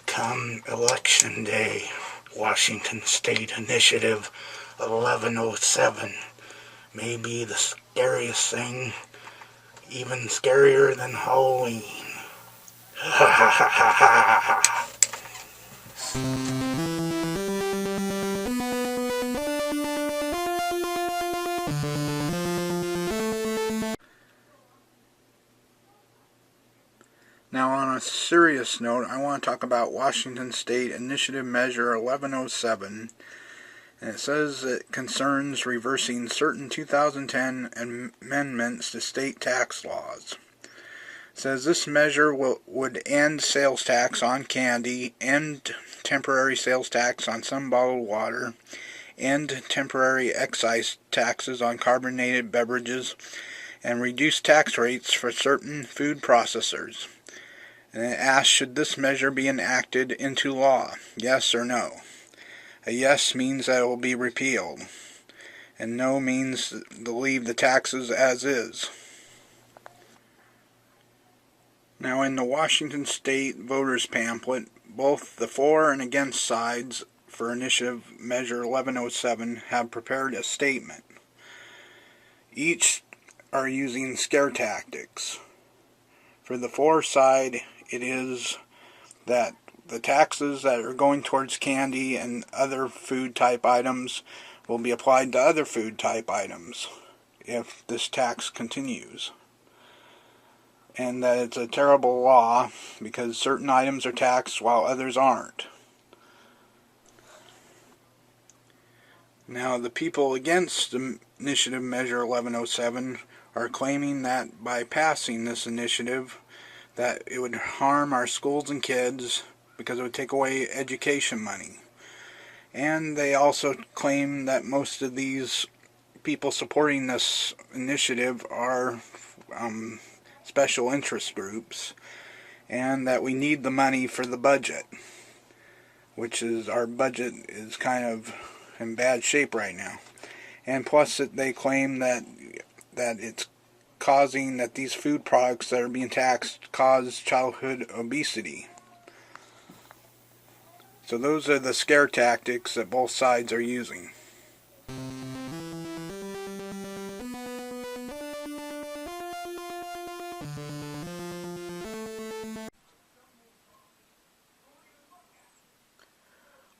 Come Election Day, Washington State Initiative 1107 may be the scariest thing, even scarier than Halloween. Ha ha ha ha ha ha. Now, on a serious note, I want to talk about Washington State Initiative Measure 1107. And it says it concerns reversing certain 2010 amendments to state tax laws. It says this measure would end sales tax on candy, end temporary sales tax on some bottled water, end temporary excise taxes on carbonated beverages, and reduce tax rates for certain food processors. And it asks, should this measure be enacted into law? Yes or no? A yes means that it will be repealed, and no means to leave the taxes as is. Now, in the Washington State Voters Pamphlet, both the for and against sides for Initiative Measure 1107 have prepared a statement. Each are using scare tactics. For the for side, it is that the taxes that are going towards candy and other food type items will be applied to other food type items if this tax continues. And that it's a terrible law because certain items are taxed while others aren't. Now, the people against Initiative Measure 1107 are claiming that by passing this initiative that it would harm our schools and kids because it would take away education money. And they also claim that most of these people supporting this initiative are special interest groups, and that we need the money for the budget, which is, our budget is kind of in bad shape right now. And plus they claim that it's causing, that these food products that are being taxed cause childhood obesity. So those are the scare tactics that both sides are using.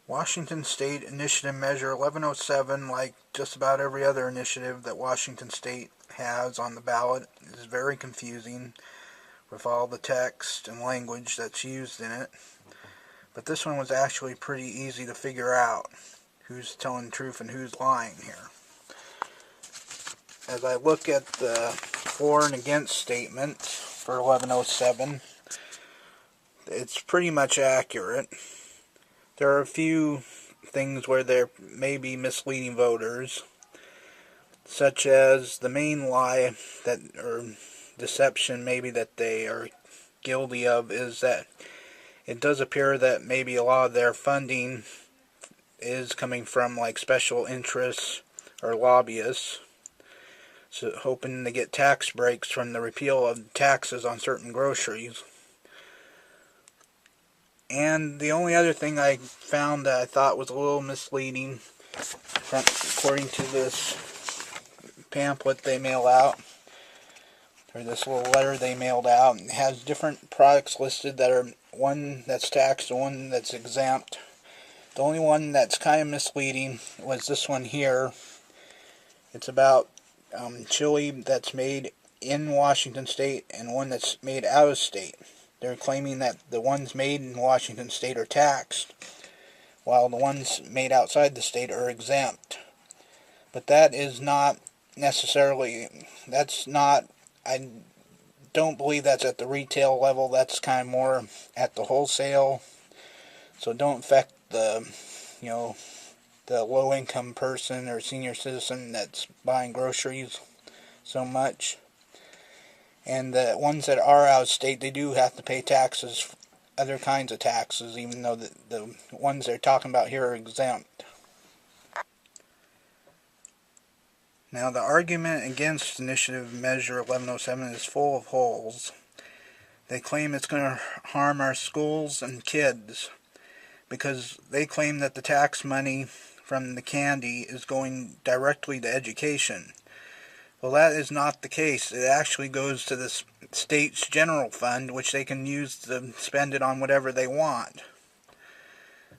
Washington State Initiative Measure 1107, like just about every other initiative that Washington State has on the ballot, is very confusing with all the text and language that's used in it. But this one was actually pretty easy to figure out who's telling the truth and who's lying here. As I look at the for and against statements for 1107, it's pretty much accurate. There are a few things where there may be misleading voters, such as the main lie that, or deception maybe, that they are guilty of is that it does appear that maybe a lot of their funding is coming from like special interests or lobbyists, so hoping to get tax breaks from the repeal of taxes on certain groceries. And the only other thing I found that I thought was a little misleading, according to this pamphlet they mail out, or this little letter they mailed out, it has different products listed that are one that's taxed and one that's exempt. The only one that's kind of misleading was this one here. It's about chili that's made in Washington State and one that's made out of state. They're claiming that the ones made in Washington State are taxed, while the ones made outside the state are exempt. But that is not necessarily, I don't believe that's at the retail level. That's kind of more at the wholesale. So don't affect the low-income person or senior citizen that's buying groceries so much. And the ones that are out of state, they do have to pay taxes, other kinds of taxes, even though the ones they're talking about here are exempt. Now, the argument against Initiative Measure 1107 is full of holes. They claim it's going to harm our schools and kids because they claim that the tax money from the candy is going directly to education. Well, that is not the case. It actually goes to the state's general fund, which they can use to spend it on whatever they want.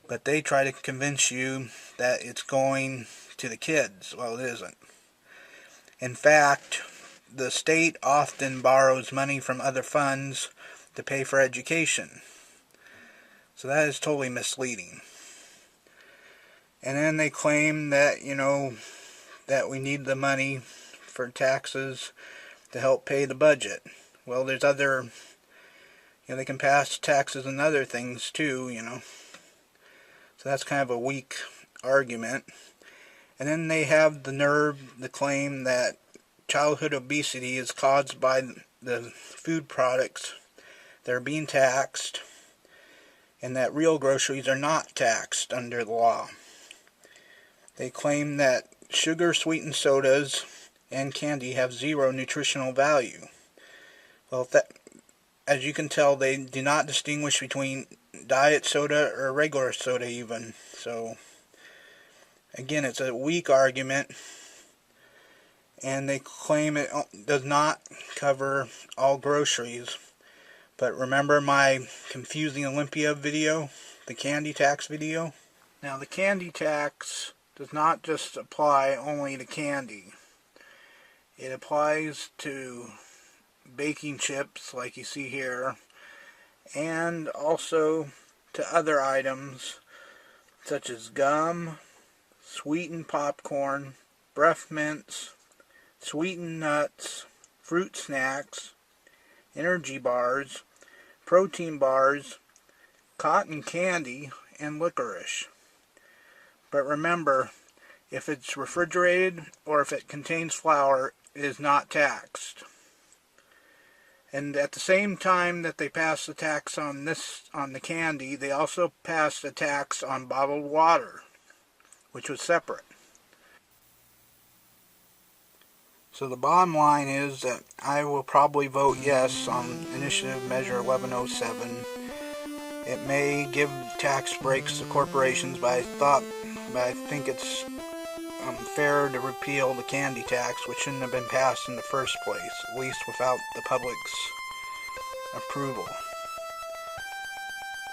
But they try to convince you that it's going to the kids. Well, it isn't. In fact, the state often borrows money from other funds to pay for education. So that is totally misleading. And then they claim that, that we need the money for taxes to help pay the budget. Well, there's other, they can pass taxes and other things too, So that's kind of a weak argument. And then they have the nerve to claim that childhood obesity is caused by the food products that are being taxed, and that real groceries are not taxed under the law. They claim that sugar-sweetened sodas and candy have zero nutritional value. Well, as you can tell, they do not distinguish between diet soda or regular soda even. So, again, it's a weak argument, and they claim it does not cover all groceries. But remember my confusing Olympia video, the candy tax video? Now, the candy tax does not just apply only to candy. It applies to baking chips, like you see here, and also to other items such as gum, sweetened popcorn, breath mints, sweetened nuts, fruit snacks, energy bars, protein bars, cotton candy, and licorice. But remember, if it's refrigerated or if it contains flour, it is not taxed. And at the same time that they passed the tax on the candy, they also passed a tax on bottled water, which was separate. So the bottom line is that I will probably vote yes on Initiative Measure 1107. It may give tax breaks to corporations, but I think it's fair to repeal the candy tax, which shouldn't have been passed in the first place, at least without the public's approval.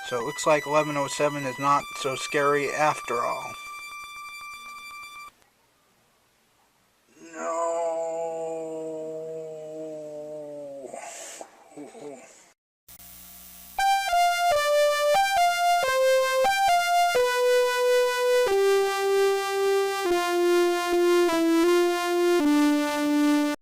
So it looks like 1107 is not so scary after all.